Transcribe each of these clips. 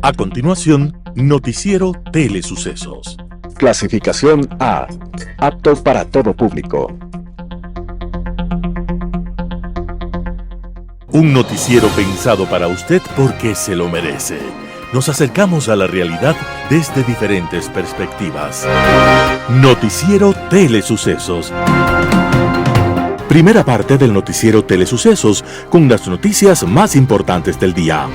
A continuación, Noticiero Telesucesos. Clasificación A. Apto para todo público. Un noticiero pensado para usted porque se lo merece. Nos acercamos a la realidad desde diferentes perspectivas. Noticiero Telesucesos. Primera parte del Noticiero Telesucesos con las noticias más importantes del día.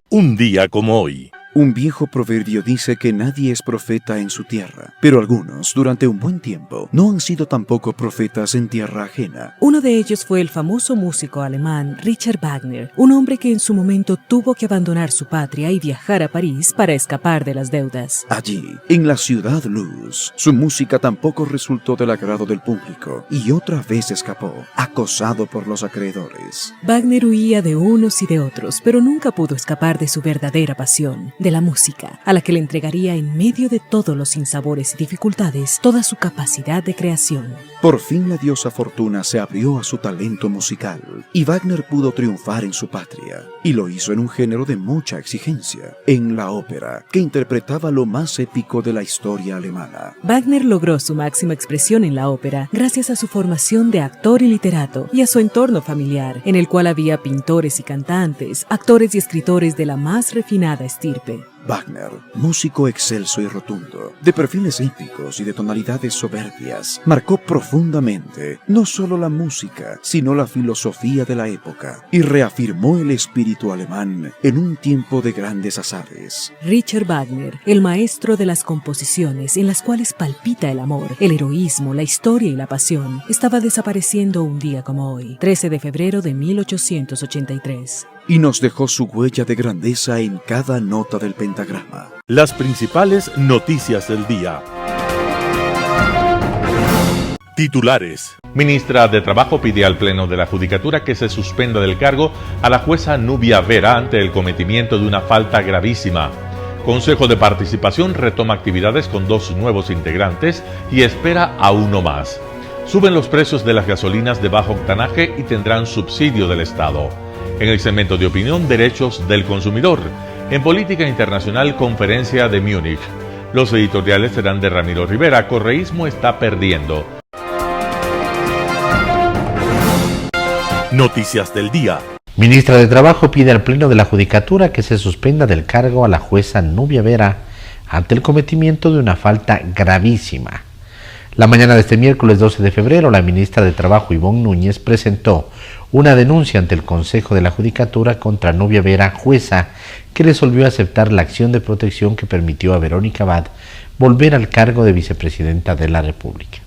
Un día como hoy. Un viejo proverbio dice que nadie es profeta en su tierra, pero algunos, durante un buen tiempo, no han sido tampoco profetas en tierra ajena. Uno de ellos fue el famoso músico alemán Richard Wagner, un hombre que en su momento tuvo que abandonar su patria y viajar a París para escapar de las deudas. Allí, en la ciudad luz, su música tampoco resultó del agrado del público y otra vez escapó, acosado por los acreedores. Wagner huía de unos y de otros, pero nunca pudo escapar de su verdadera pasión, de la música, a la que le entregaría en medio de todos los sinsabores y dificultades toda su capacidad de creación. Por fin la diosa Fortuna se abrió a su talento musical y Wagner pudo triunfar en su patria, y lo hizo en un género de mucha exigencia, en la ópera, que interpretaba lo más épico de la historia alemana. Wagner logró su máxima expresión en la ópera gracias a su formación de actor y literato y a su entorno familiar, en el cual había pintores y cantantes, actores y escritores de la más refinada estirpe. Wagner, músico excelso y rotundo, de perfiles épicos y de tonalidades soberbias, marcó profundamente no solo la música, sino la filosofía de la época, y reafirmó el espíritu alemán en un tiempo de grandes azares. Richard Wagner, el maestro de las composiciones en las cuales palpita el amor, el heroísmo, la historia y la pasión, estaba desapareciendo un día como hoy, 13 de febrero de 1883. Y nos dejó su huella de grandeza en cada nota del pentagrama. Las principales noticias del día. Titulares. Ministra de Trabajo pide al Pleno de la Judicatura que se suspenda del cargo a la jueza Nubia Vera ante el cometimiento de una falta gravísima. Consejo de Participación retoma actividades con 2 nuevos integrantes y espera a uno más. Suben los precios de las gasolinas de bajo octanaje y tendrán subsidio del Estado. En el segmento de opinión, derechos del consumidor. En política internacional, conferencia de Múnich. Los editoriales serán de Ramiro Rivera. Correísmo está perdiendo. Noticias del día. Ministra de Trabajo pide al Pleno de la Judicatura que se suspenda del cargo a la jueza Nubia Vera ante el cometimiento de una falta gravísima. La mañana de este miércoles 12 de febrero, la ministra de Trabajo, Ivonne Núñez, presentó una denuncia ante el Consejo de la Judicatura contra Nubia Vera, jueza, que resolvió aceptar la acción de protección que permitió a Verónica Abad volver al cargo de vicepresidenta de la República.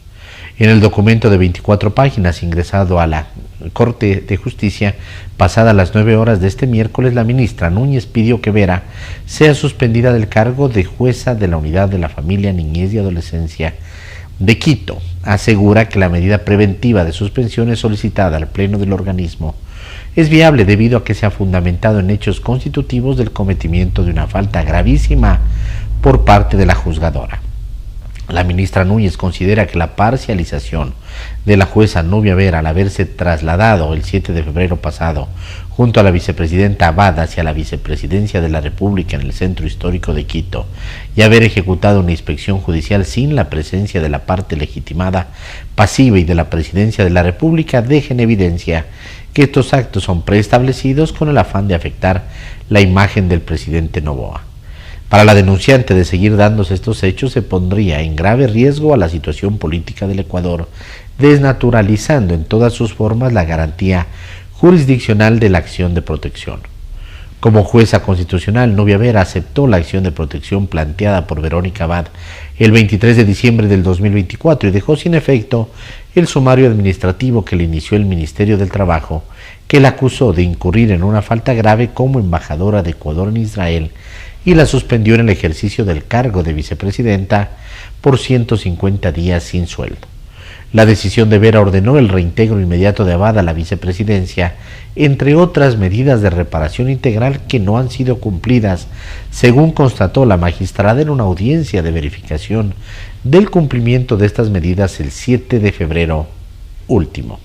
En el documento de 24 páginas ingresado a la Corte de Justicia, pasadas las 9 horas de este miércoles, la ministra Núñez pidió que Vera sea suspendida del cargo de jueza de la Unidad de la Familia, Niñez y Adolescencia de Quito. Asegura que la medida preventiva de suspensión solicitada al Pleno del organismo es viable debido a que se ha fundamentado en hechos constitutivos del cometimiento de una falta gravísima por parte de la juzgadora. La ministra Núñez considera que la parcialización de la jueza Nubia Vera al haberse trasladado el 7 de febrero pasado junto a la vicepresidenta Abad hacia la vicepresidencia de la República en el Centro Histórico de Quito y haber ejecutado una inspección judicial sin la presencia de la parte legitimada pasiva y de la presidencia de la República deja en evidencia que estos actos son preestablecidos con el afán de afectar la imagen del presidente Noboa. Para la denunciante, de seguir dándose estos hechos, se pondría en grave riesgo a la situación política del Ecuador, desnaturalizando en todas sus formas la garantía jurisdiccional de la acción de protección. Como jueza constitucional, Nubia Vera aceptó la acción de protección planteada por Verónica Abad el 23 de diciembre del 2024 y dejó sin efecto el sumario administrativo que le inició el Ministerio del Trabajo, que la acusó de incurrir en una falta grave como embajadora de Ecuador en Israel y la suspendió en el ejercicio del cargo de vicepresidenta por 150 días sin sueldo. La decisión de Vera ordenó el reintegro inmediato de Abad a la vicepresidencia, entre otras medidas de reparación integral que no han sido cumplidas, según constató la magistrada en una audiencia de verificación del cumplimiento de estas medidas el 7 de febrero último.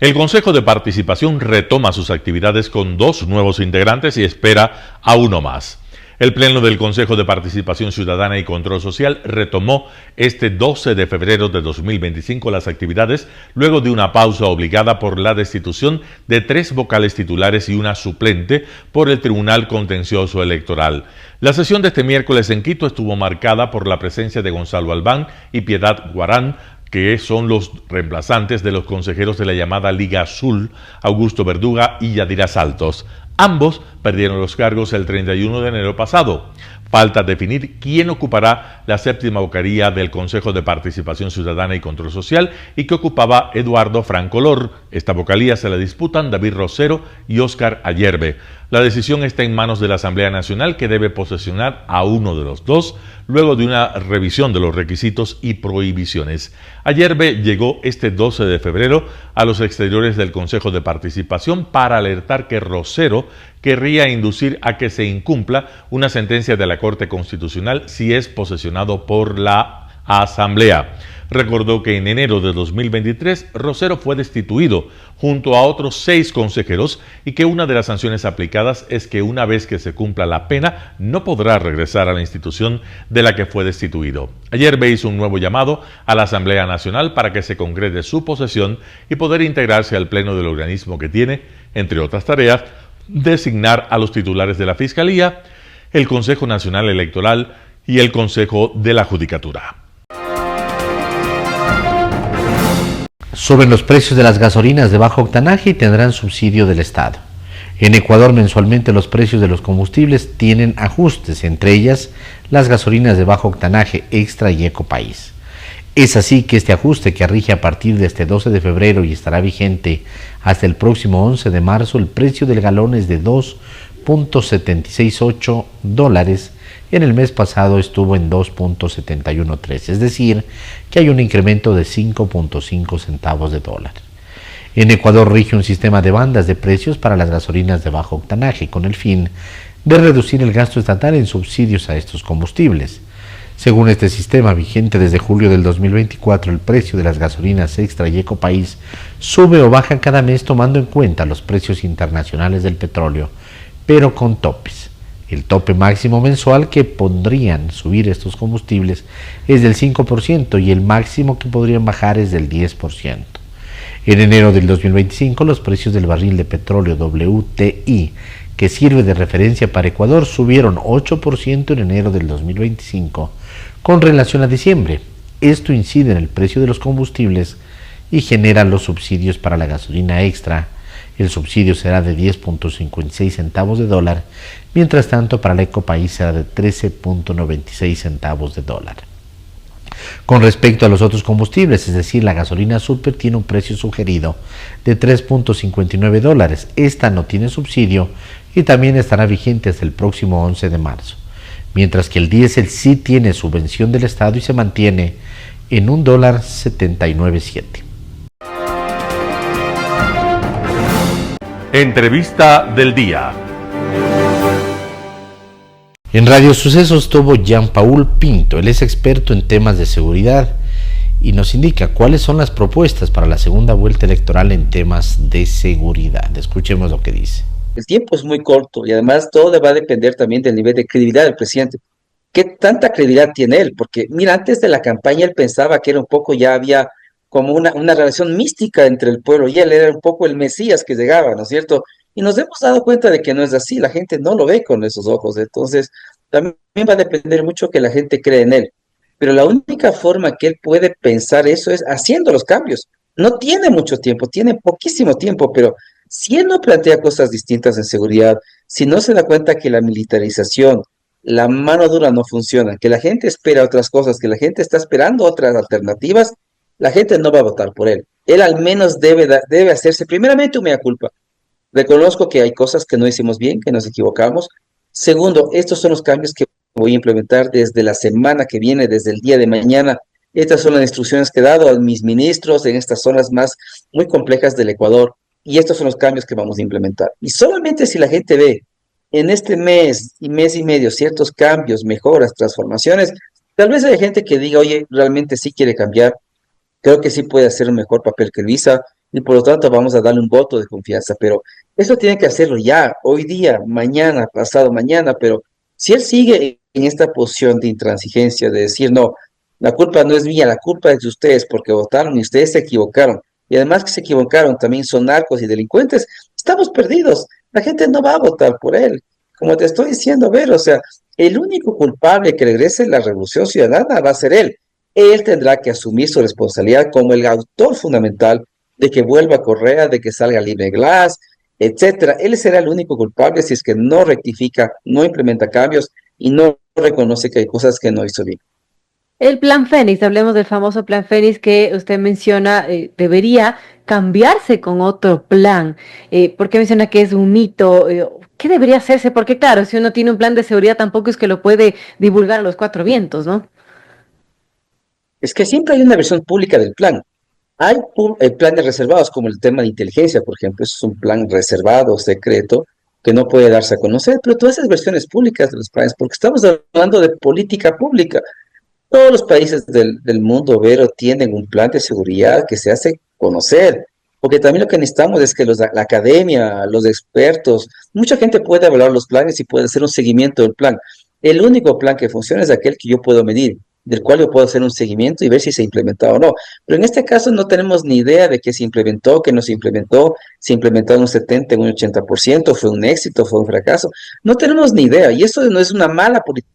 El Consejo de Participación retoma sus actividades con 2 nuevos integrantes y espera a uno más. El Pleno del Consejo de Participación Ciudadana y Control Social retomó este 12 de febrero de 2025 las actividades luego de una pausa obligada por la destitución de 3 vocales titulares y una suplente por el Tribunal Contencioso Electoral. La sesión de este miércoles en Quito estuvo marcada por la presencia de Gonzalo Albán y Piedad Guarán, que son los reemplazantes de los consejeros de la llamada Liga Azul, Augusto Verduga y Yadira Saltos. Ambos perdieron los cargos el 31 de enero pasado. Falta definir quién ocupará la 7ª vocalía del Consejo de Participación Ciudadana y Control Social y que ocupaba Eduardo Francolor. Esta vocalía se la disputan David Rosero y Óscar Ayerbe. La decisión está en manos de la Asamblea Nacional, que debe posesionar a uno de los dos luego de una revisión de los requisitos y prohibiciones. Ayerbe llegó este 12 de febrero a los exteriores del Consejo de Participación para alertar que Rosero querría inducir a que se incumpla una sentencia de la Corte Constitucional si es posesionado por la Asamblea. Recordó que en enero de 2023 Rosero fue destituido junto a otros 6 consejeros y que una de las sanciones aplicadas es que una vez que se cumpla la pena no podrá regresar a la institución de la que fue destituido. Ayer hizo un nuevo llamado a la Asamblea Nacional para que se concrete su posesión y poder integrarse al pleno del organismo que tiene, entre otras tareas, designar a los titulares de la Fiscalía, el Consejo Nacional Electoral y el Consejo de la Judicatura. Suben los precios de las gasolinas de bajo octanaje y tendrán subsidio del Estado. En Ecuador, mensualmente los precios de los combustibles tienen ajustes, entre ellas las gasolinas de bajo octanaje Extra y Ecopaís. Es así que este ajuste, que rige a partir de este 12 de febrero y estará vigente hasta el próximo 11 de marzo, el precio del galón es de $2.768. En el mes pasado estuvo en 2.713, es decir, que hay un incremento de 5.5 centavos de dólar. En Ecuador rige un sistema de bandas de precios para las gasolinas de bajo octanaje con el fin de reducir el gasto estatal en subsidios a estos combustibles. Según este sistema vigente desde julio del 2024, el precio de las gasolinas Extra y Ecopaís sube o baja cada mes tomando en cuenta los precios internacionales del petróleo, pero con topes. El tope máximo mensual que podrían subir estos combustibles es del 5% y el máximo que podrían bajar es del 10%. En enero del 2025, los precios del barril de petróleo WTI, que sirve de referencia para Ecuador, subieron 8% en enero del 2025 con relación a diciembre. Esto incide en el precio de los combustibles y genera los subsidios para la gasolina extra. El subsidio será de 10.56 centavos de dólar, mientras tanto para la Ecopaís será de 13.96 centavos de dólar. Con respecto a los otros combustibles, es decir, la gasolina super tiene un precio sugerido de 3.59 dólares. Esta no tiene subsidio y también estará vigente hasta el próximo 11 de marzo. Mientras que el diésel sí tiene subvención del Estado y se mantiene en $1.797. Entrevista del día. En Radio Sucesos estuvo Jean-Paul Pinto. Él es experto en temas de seguridad y nos indica cuáles son las propuestas para la segunda vuelta electoral en temas de seguridad. Escuchemos lo que dice. El tiempo es muy corto y además todo va a depender también del nivel de credibilidad del presidente. ¿Qué tanta credibilidad tiene él? Porque, mira, antes de la campaña él pensaba que era un poco, ya había como una relación mística entre el pueblo y él era un poco el Mesías que llegaba, ¿no es cierto? Y nos hemos dado cuenta de que no es así, la gente no lo ve con esos ojos, entonces también va a depender mucho que la gente cree en él. Pero la única forma que él puede pensar eso es haciendo los cambios. No tiene mucho tiempo, tiene poquísimo tiempo, pero si él no plantea cosas distintas en seguridad, si no se da cuenta que la militarización, la mano dura no funciona, que la gente espera otras cosas, que la gente está esperando otras alternativas, la gente no va a votar por él. Él al menos debe hacerse primeramente un mea culpa. Reconozco que hay cosas que no hicimos bien, que nos equivocamos. Segundo, estos son los cambios que voy a implementar desde la semana que viene, desde el día de mañana. Estas son las instrucciones que he dado a mis ministros en estas zonas más muy complejas del Ecuador. Y estos son los cambios que vamos a implementar. Y solamente si la gente ve en este mes y medio ciertos cambios, mejoras, transformaciones, tal vez hay gente que diga, oye, realmente sí quiere cambiar. Creo que sí puede hacer un mejor papel que Luisa. y por lo tanto vamos a darle un voto de confianza. Pero eso tiene que hacerlo ya, hoy día, mañana, pasado mañana. Pero si él sigue en esta posición de intransigencia, de decir, no, la culpa no es mía, la culpa es de ustedes porque votaron y ustedes se equivocaron, y además que se equivocaron, también son narcos y delincuentes, estamos perdidos. La gente no va a votar por él. Como te estoy diciendo, ver, o sea, el único culpable que regrese la revolución ciudadana va a ser él. Él tendrá que asumir su responsabilidad como el autor fundamental de que vuelva Correa, de que salga Libre Glass, etcétera. Él será el único culpable si es que no rectifica, no implementa cambios y no reconoce que hay cosas que no hizo bien. El plan Fénix, hablemos del famoso plan Fénix que usted menciona, debería cambiarse con otro plan. ¿Por qué menciona que es un mito? ¿Qué debería hacerse? Porque claro, si uno tiene un plan de seguridad tampoco es que lo puede divulgar a los cuatro vientos, ¿no? Es que siempre hay una versión pública del plan. Hay planes reservados, como el tema de inteligencia, por ejemplo. Eso es un plan reservado, secreto, que no puede darse a conocer, pero todas esas versiones públicas de los planes, porque estamos hablando de política pública. Todos los países del mundo, Vero, tienen un plan de seguridad que se hace conocer, porque también lo que necesitamos es que la academia, los expertos, mucha gente puede evaluar los planes y puede hacer un seguimiento del plan. El único plan que funciona es aquel que yo puedo medir, del cual yo puedo hacer un seguimiento y ver si se implementó o no. Pero en este caso no tenemos ni idea de qué se implementó, qué no se implementó en un 70, en un 80%, fue un éxito, fue un fracaso. No tenemos ni idea, y eso no es una mala política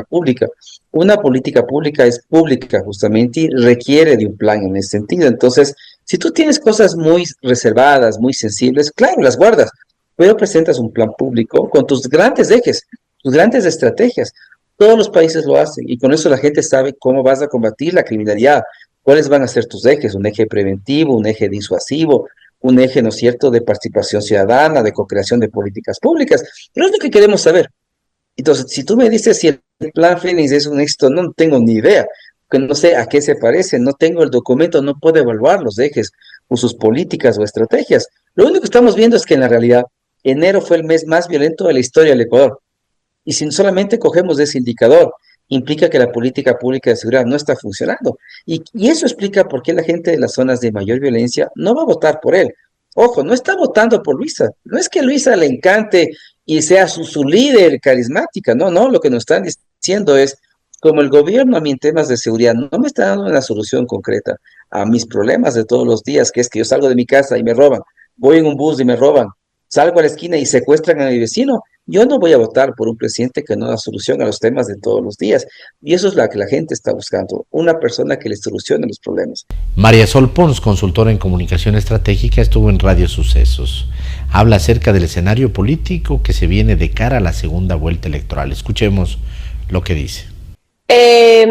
pública. Una política pública es pública justamente y requiere de un plan en ese sentido. Entonces, si tú tienes cosas muy reservadas, muy sensibles, claro, las guardas, pero presentas un plan público con tus grandes ejes, tus grandes estrategias. Todos los países lo hacen y con eso la gente sabe cómo vas a combatir la criminalidad, cuáles van a ser tus ejes, un eje preventivo, un eje disuasivo, un eje, ¿no es cierto?, de participación ciudadana, de co-creación de políticas públicas. Pero es lo que queremos saber. Entonces, si tú me dices si el plan Fénix es un éxito, no tengo ni idea, que no sé a qué se parece, no tengo el documento, no puedo evaluar los ejes o sus políticas o estrategias. Lo único que estamos viendo es que en la realidad enero fue el mes más violento de la historia del Ecuador. Y si solamente cogemos ese indicador, implica que la política pública de seguridad no está funcionando. Y eso explica por qué la gente de las zonas de mayor violencia no va a votar por él. Ojo, no está votando por Luisa. No es que Luisa le encante y sea su líder carismática. No, no, lo que nos están diciendo es, como el gobierno a mí en temas de seguridad no me está dando una solución concreta a mis problemas de todos los días, que es que yo salgo de mi casa y me roban, voy en un bus y me roban, salgo a la esquina y secuestran a mi vecino, yo no voy a votar por un presidente que no da solución a los temas de todos los días. Y eso es lo que la gente está buscando, una persona que le solucione los problemas. María Sol Pons, consultora en comunicación estratégica, estuvo en Radio Sucesos. Habla acerca del escenario político que se viene de cara a la segunda vuelta electoral. Escuchemos lo que dice.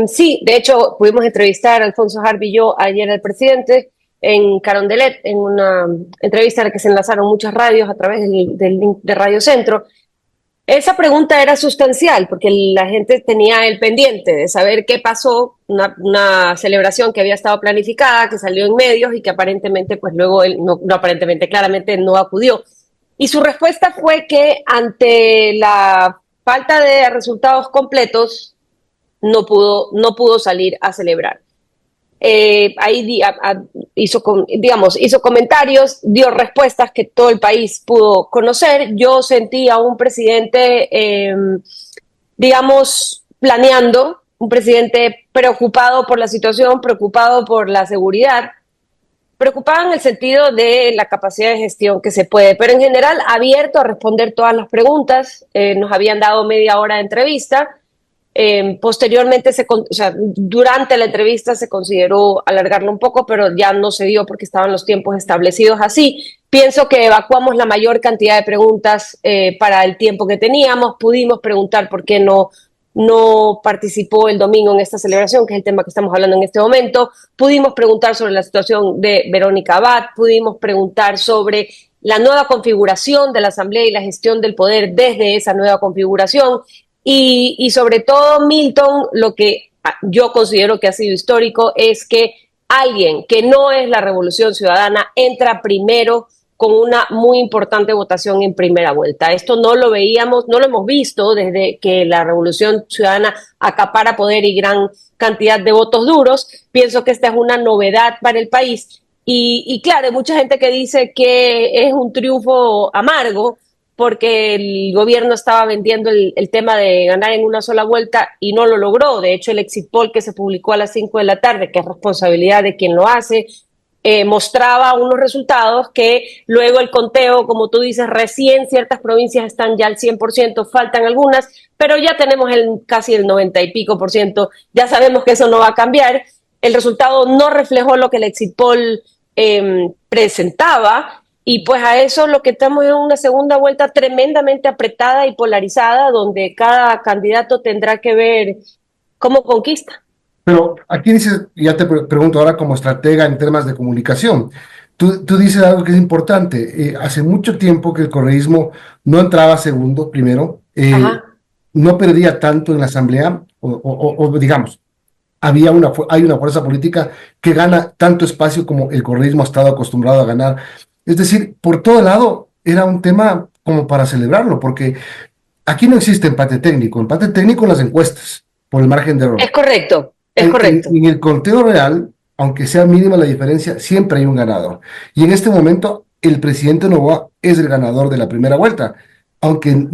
Sí, de hecho pudimos entrevistar a Alfonso Harvey y yo ayer al presidente en Carondelet, en una entrevista en la que se enlazaron muchas radios a través del link de Radio Centro. Esa pregunta era sustancial porque la gente tenía el pendiente de saber qué pasó, una celebración que había estado planificada, que salió en medios y que aparentemente, pues luego él, no aparentemente, claramente no acudió. Y su respuesta fue que ante la falta de resultados completos no pudo salir a celebrar. Ahí hizo comentarios, dio respuestas que todo el país pudo conocer. Yo sentí a un presidente, planeando, un presidente preocupado por la situación, preocupado por la seguridad, preocupado en el sentido de la capacidad de gestión que se puede, pero en general abierto a responder todas las preguntas. Nos habían dado media hora de entrevista. Posteriormente, durante la entrevista se consideró alargarlo un poco, pero ya no se dio porque estaban los tiempos establecidos así. Pienso que evacuamos la mayor cantidad de preguntas para el tiempo que teníamos. Pudimos preguntar por qué no participó el domingo en esta celebración, que es el tema que estamos hablando en este momento. Pudimos preguntar sobre la situación de Verónica Abad, pudimos preguntar sobre la nueva configuración de la Asamblea y la gestión del poder desde esa nueva configuración. Y sobre todo, Milton, lo que yo considero que ha sido histórico es que alguien que no es la Revolución Ciudadana entra primero con una muy importante votación en primera vuelta. Esto no lo veíamos, no lo hemos visto desde que la Revolución Ciudadana acapara poder y gran cantidad de votos duros. Pienso que esta es una novedad para el país Y claro, hay mucha gente que dice que es un triunfo amargo porque el gobierno estaba vendiendo el tema de ganar en una sola vuelta y no lo logró. De hecho, el exit poll que se publicó a las 5 de la tarde, que es responsabilidad de quien lo hace, mostraba unos resultados que luego el conteo, como tú dices, recién ciertas provincias están ya al 100%, faltan algunas, pero ya tenemos casi el 90 y pico por ciento, ya sabemos que eso no va a cambiar. El resultado no reflejó lo que el exit poll presentaba, y pues a eso lo que estamos es una segunda vuelta tremendamente apretada y polarizada, donde cada candidato tendrá que ver cómo conquista. Pero aquí dices, ya te pregunto ahora como estratega en temas de comunicación, tú dices algo que es importante. Hace mucho tiempo que el correísmo no entraba segundo, primero, no perdía tanto en la asamblea, o digamos, hay una fuerza política que gana tanto espacio como el correísmo ha estado acostumbrado a ganar. Es decir, por todo lado era un tema como para celebrarlo, porque aquí no existe empate técnico en las encuestas, por el margen de error. Es correcto, es correcto. En el conteo real, aunque sea mínima la diferencia, siempre hay un ganador. Y en este momento, el presidente Noboa es el ganador de la primera vuelta, aunque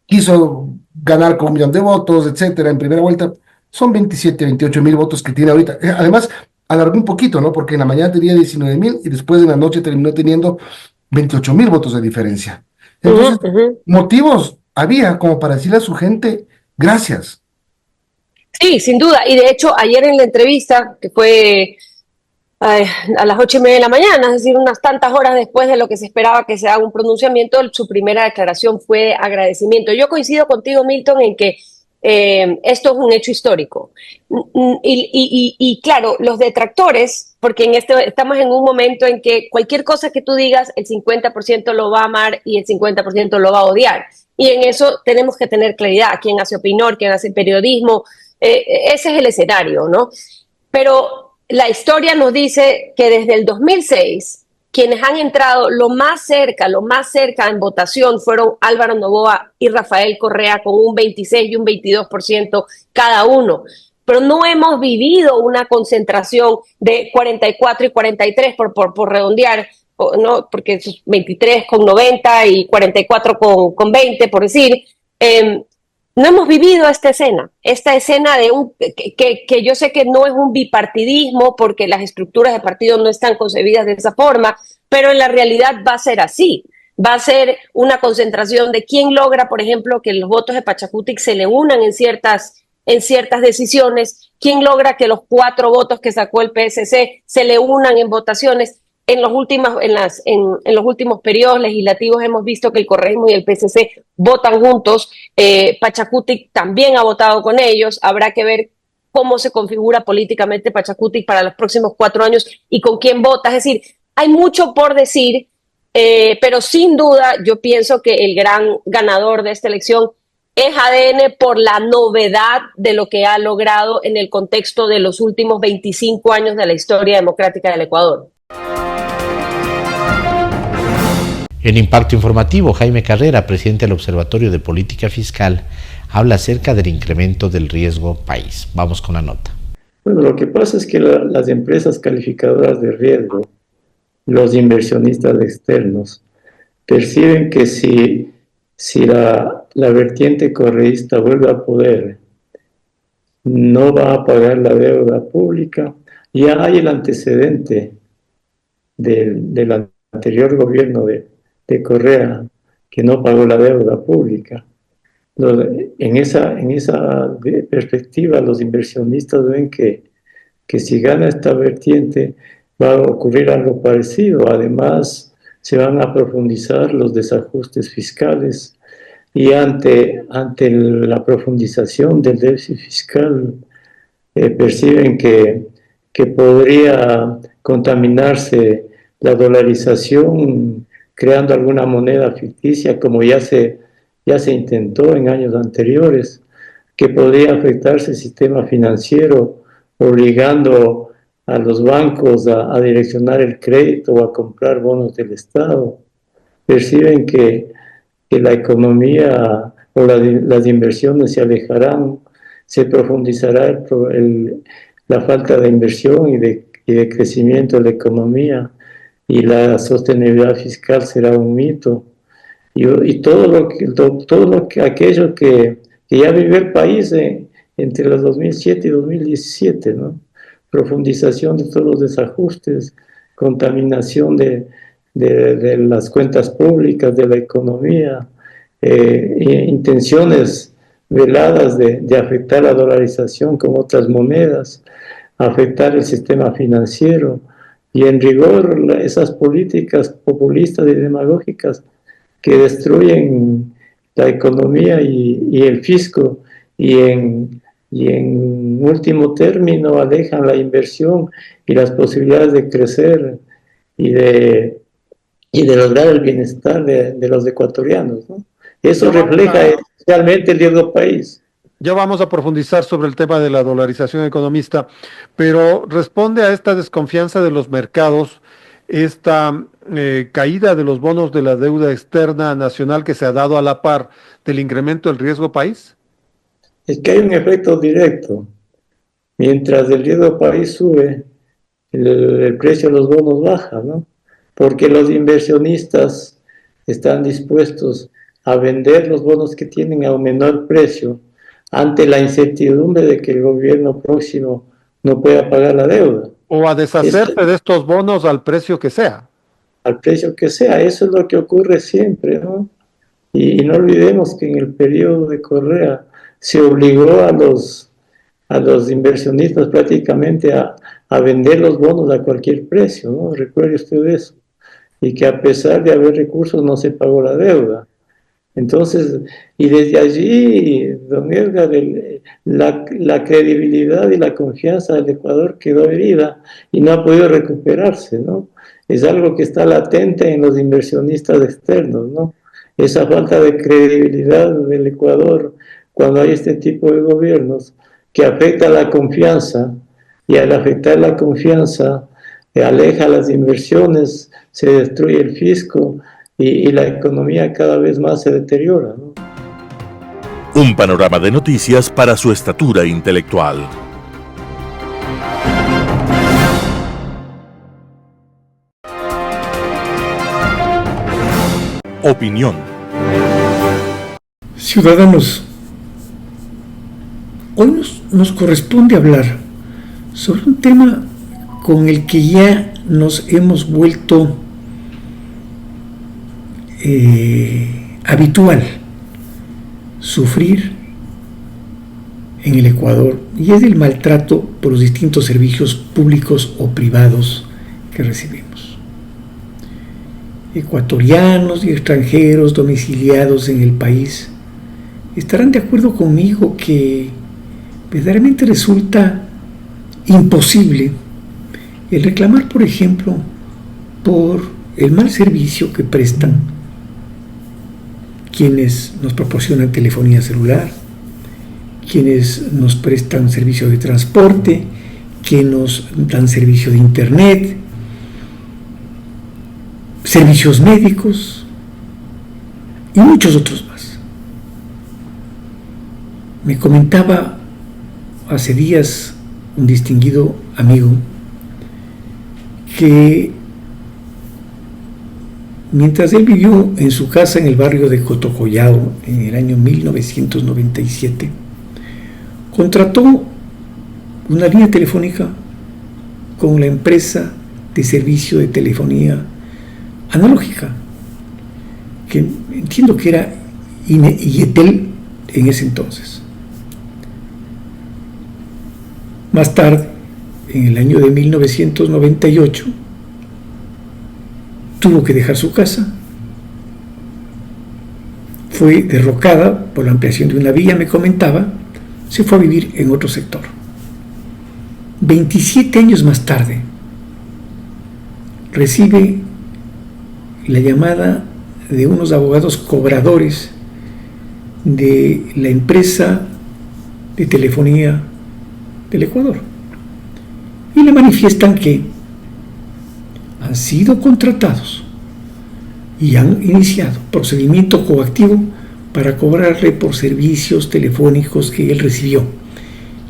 quiso ganar con 1 millón de votos, etcétera, en primera vuelta. Son 27, 28 mil votos que tiene ahorita. Además, alargó un poquito, ¿no? Porque en la mañana tenía 19 mil y después en la noche terminó teniendo 28 mil votos de diferencia. Entonces, motivos había como para decirle a su gente, gracias. Sí, sin duda. Y de hecho, ayer en la entrevista, que fue a las 8:30 de la mañana, es decir, unas tantas horas después de lo que se esperaba que se haga un pronunciamiento, su primera declaración fue agradecimiento. Yo coincido contigo, Milton, en que esto es un hecho histórico. Y claro, los detractores, porque estamos en un momento en que cualquier cosa que tú digas, el 50% lo va a amar y el 50% lo va a odiar. Y en eso tenemos que tener claridad. Quién hace opinión, quién hace periodismo, ese es el escenario, ¿no? Pero la historia nos dice que desde el 2006, quienes han entrado lo más cerca en votación fueron Álvaro Noboa y Rafael Correa con un 26 y un 22% cada uno. Pero no hemos vivido una concentración de 44 y 43 por redondear, ¿no? Porque es 23 con 90 y 44 con 20, por decir. No hemos vivido esta escena de que yo sé que no es un bipartidismo porque las estructuras de partido no están concebidas de esa forma, pero en la realidad va a ser así. Va a ser una concentración de quién logra, por ejemplo, que los votos de Pachacutic se le unan en ciertas decisiones, quién logra que los 4 votos que sacó el PSC se le unan en votaciones. En los últimos periodos legislativos hemos visto que el correísmo y el PSC votan juntos. Pachacutic también ha votado con ellos. Habrá que ver cómo se configura políticamente Pachacutic para los próximos 4 años y con quién vota. Es decir, hay mucho por decir, pero sin duda yo pienso que el gran ganador de esta elección es ADN por la novedad de lo que ha logrado en el contexto de los últimos 25 años de la historia democrática del Ecuador. En Impacto Informativo, Jaime Carrera, presidente del Observatorio de Política Fiscal, habla acerca del incremento del riesgo país. Vamos con la nota. Bueno, lo que pasa es que las empresas calificadoras de riesgo, los inversionistas externos, perciben que si la vertiente correísta vuelve a poder, no va a pagar la deuda pública. Ya hay el antecedente del anterior gobierno de Correa, que no pagó la deuda pública. En esa perspectiva, los inversionistas ven que si gana esta vertiente va a ocurrir algo parecido. Además, se van a profundizar los desajustes fiscales y ante la profundización del déficit fiscal, perciben que podría contaminarse la dolarización creando alguna moneda ficticia, como ya se intentó en años anteriores, que podría afectarse el sistema financiero, obligando a los bancos a direccionar el crédito o a comprar bonos del Estado. Perciben que la economía o las inversiones se alejarán, se profundizará la falta de inversión y de crecimiento de la economía, y la sostenibilidad fiscal será un mito. Y aquello que ya vivió el país entre los 2007 y 2017, ¿no? Profundización de todos los desajustes, contaminación de las cuentas públicas, de la economía, intenciones veladas de afectar la dolarización con otras monedas, afectar el sistema financiero, y en rigor esas políticas populistas y demagógicas que destruyen la economía y el fisco, y en último término alejan la inversión y las posibilidades de crecer y de lograr el bienestar de los ecuatorianos, ¿no? Eso refleja especialmente el riesgo país. Ya vamos a profundizar sobre el tema de la dolarización, economista, pero responde a esta desconfianza de los mercados, esta caída de los bonos de la deuda externa nacional que se ha dado a la par del incremento del riesgo país. Es que hay un efecto directo. Mientras el riesgo país sube, el precio de los bonos baja, ¿no? Porque los inversionistas están dispuestos a vender los bonos que tienen a un menor precio ante la incertidumbre de que el gobierno próximo no pueda pagar la deuda. O a deshacerse de estos bonos al precio que sea. Al precio que sea, eso es lo que ocurre siempre, ¿no? Y no olvidemos que en el periodo de Correa se obligó a los inversionistas prácticamente a vender los bonos a cualquier precio, ¿no? Recuerde usted eso. Y que a pesar de haber recursos no se pagó la deuda. Entonces, y desde allí, don Edgar, la credibilidad y la confianza del Ecuador quedó herida y no ha podido recuperarse, ¿no? Es algo que está latente en los inversionistas externos, ¿no? Esa falta de credibilidad del Ecuador cuando hay este tipo de gobiernos que afecta la confianza, y al afectar la confianza aleja las inversiones, se destruye el fisco, y la economía cada vez más se deteriora, ¿no? Un panorama de noticias para su estatura intelectual. Opinión. Ciudadanos, hoy nos corresponde hablar sobre un tema con el que ya nos hemos vuelto habitual sufrir en el Ecuador, y es el maltrato por los distintos servicios públicos o privados que recibimos. Ecuatorianos y extranjeros domiciliados en el país estarán de acuerdo conmigo que verdaderamente resulta imposible el reclamar, por ejemplo, por el mal servicio que prestan quienes nos proporcionan telefonía celular, quienes nos prestan servicio de transporte, quienes nos dan servicio de internet, servicios médicos y muchos otros más. Me comentaba hace días un distinguido amigo que mientras él vivió en su casa en el barrio de Cotocollao en el año 1997, contrató una línea telefónica con la empresa de servicio de telefonía analógica, que entiendo que era IETEL en ese entonces. Más tarde, en el año de 1998, tuvo que dejar su casa, fue derrocada por la ampliación de una vía, me comentaba, se fue a vivir en otro sector. 27 años más tarde, recibe la llamada de unos abogados cobradores de la empresa de telefonía del Ecuador, y le manifiestan que han sido contratados y han iniciado procedimiento coactivo para cobrarle por servicios telefónicos que él recibió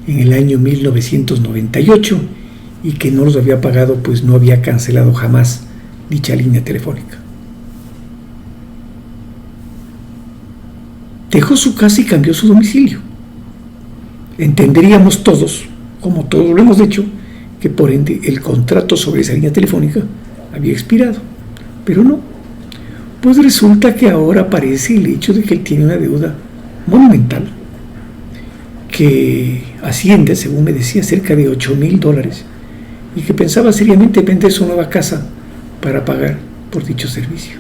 en el año 1998 y que no los había pagado, pues no había cancelado jamás dicha línea telefónica. Dejó su casa y cambió su domicilio. Entenderíamos todos, como todos lo hemos dicho, que por ende el contrato sobre esa línea telefónica había expirado. Pero no, pues resulta que ahora aparece el hecho de que él tiene una deuda monumental que asciende, según me decía, cerca de $8,000 y que pensaba seriamente vender su nueva casa para pagar por dicho servicio.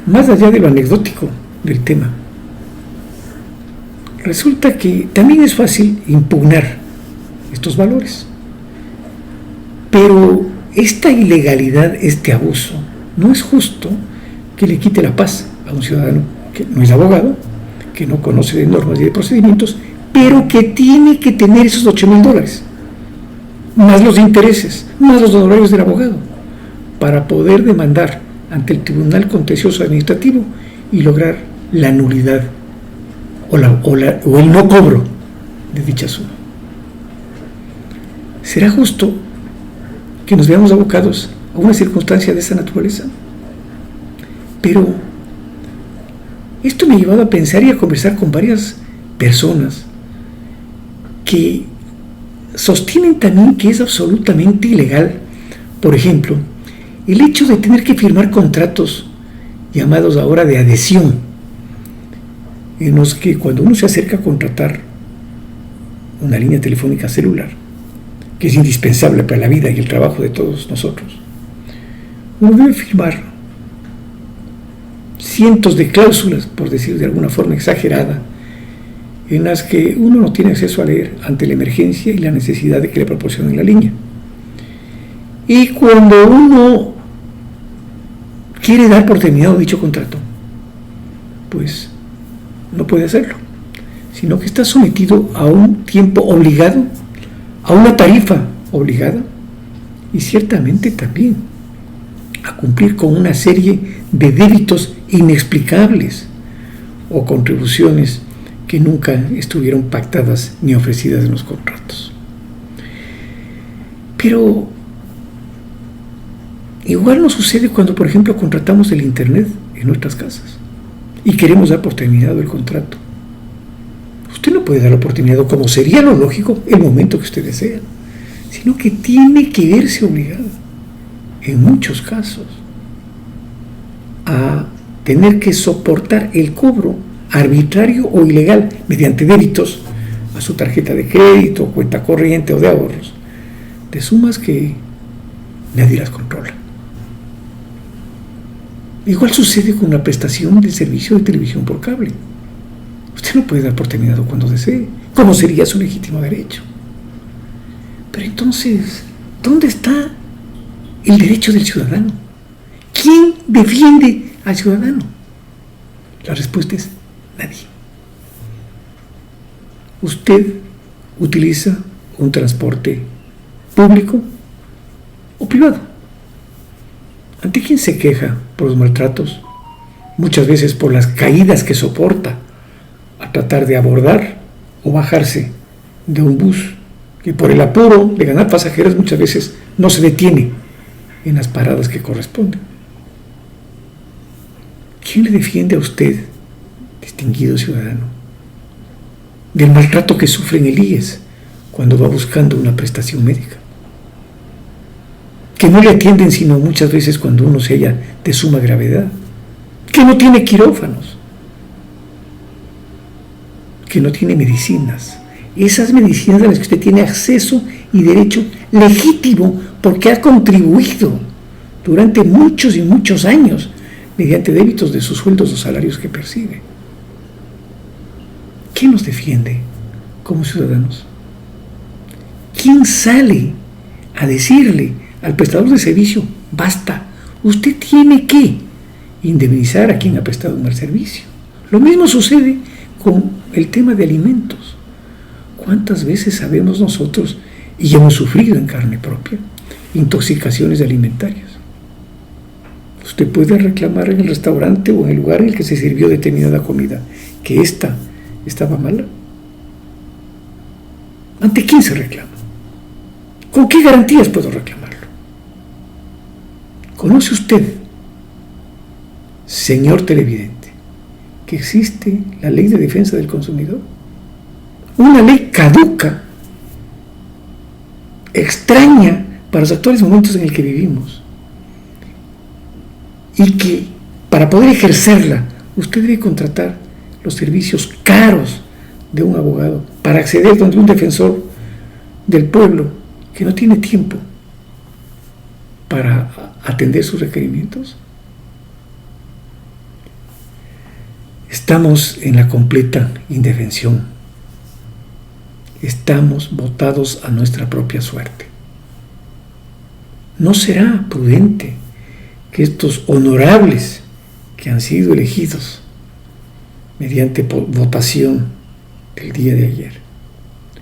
Más allá de lo anecdótico del tema, resulta que también es fácil impugnar estos valores, pero esta ilegalidad, este abuso, no es justo que le quite la paz a un ciudadano que no es abogado, que no conoce de normas y de procedimientos, pero que tiene que tener esos $8,000, más los intereses, más los honorarios del abogado, para poder demandar ante el Tribunal Contencioso Administrativo y lograr la nulidad o el no cobro de dicha suma. ¿Será justo que nos veamos abocados a una circunstancia de esa naturaleza? Pero esto me ha llevado a pensar y a conversar con varias personas que sostienen también que es absolutamente ilegal, por ejemplo, el hecho de tener que firmar contratos llamados ahora de adhesión, en los que cuando uno se acerca a contratar una línea telefónica celular, que es indispensable para la vida y el trabajo de todos nosotros, uno debe firmar cientos de cláusulas, por decir de alguna forma exagerada, en las que uno no tiene acceso a leer ante la emergencia y la necesidad de que le proporcionen la línea. Y cuando uno quiere dar por terminado dicho contrato, pues no puede hacerlo, sino que está sometido a un tiempo obligado, a una tarifa obligada y ciertamente también a cumplir con una serie de débitos inexplicables o contribuciones que nunca estuvieron pactadas ni ofrecidas en los contratos. Pero igual nos sucede cuando, por ejemplo, contratamos el internet en nuestras casas y queremos dar por terminado el contrato. Usted no puede darlo por terminado, como sería lo lógico, el momento que usted desea, sino que tiene que verse obligado, en muchos casos, a tener que soportar el cobro arbitrario o ilegal mediante débitos a su tarjeta de crédito, cuenta corriente o de ahorros, de sumas que nadie las controla. Igual sucede con la prestación del servicio de televisión por cable. Usted no puede dar por terminado cuando desee, como sería su legítimo derecho. Pero entonces, ¿dónde está el derecho del ciudadano? ¿Quién defiende al ciudadano? La respuesta es nadie. Usted utiliza un transporte público o privado. ¿Ante quién se queja por los maltratos? Muchas veces por las caídas que soporta a tratar de abordar o bajarse de un bus que por el apuro de ganar pasajeros muchas veces no se detiene en las paradas que corresponden. ¿Quién le defiende a usted, distinguido ciudadano, del maltrato que sufre en el IES cuando va buscando una prestación médica? Que no le atienden sino muchas veces cuando uno se halla de suma gravedad, que no tiene quirófanos, que no tiene medicinas, esas medicinas a las que usted tiene acceso y derecho legítimo porque ha contribuido durante muchos y muchos años mediante débitos de sus sueldos o salarios que percibe. ¿Quién nos defiende como ciudadanos? ¿Quién sale a decirle al prestador de servicio, basta, usted tiene que indemnizar a quien ha prestado un mal servicio? Lo mismo sucede con el tema de alimentos. ¿Cuántas veces sabemos nosotros, y hemos sufrido en carne propia, intoxicaciones alimentarias? Usted puede reclamar en el restaurante o en el lugar en el que se sirvió determinada comida que ésta estaba mala. ¿Ante quién se reclama? ¿Con qué garantías puedo reclamarlo? ¿Conoce usted, señor televidente, que existe la Ley de Defensa del Consumidor? Una ley caduca, extraña para los actuales momentos en el que vivimos, y que para poder ejercerla usted debe contratar los servicios caros de un abogado para acceder donde un defensor del pueblo que no tiene tiempo para atender sus requerimientos. Estamos en la completa indefensión. Estamos votados a nuestra propia suerte. ¿No será prudente que estos honorables que han sido elegidos mediante votación del día de ayer,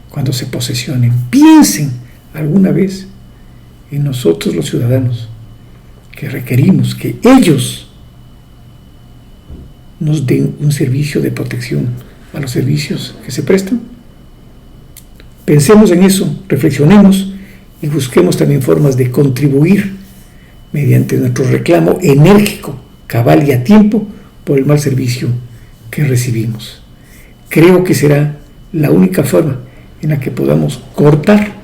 cuando se posesionen, piensen alguna vez en nosotros los ciudadanos, que requerimos que ellos nos den un servicio de protección a los servicios que se prestan? Pensemos en eso, reflexionemos y busquemos también formas de contribuir mediante nuestro reclamo enérgico, cabal y a tiempo por el mal servicio que recibimos. Creo que será la única forma en la que podamos cortar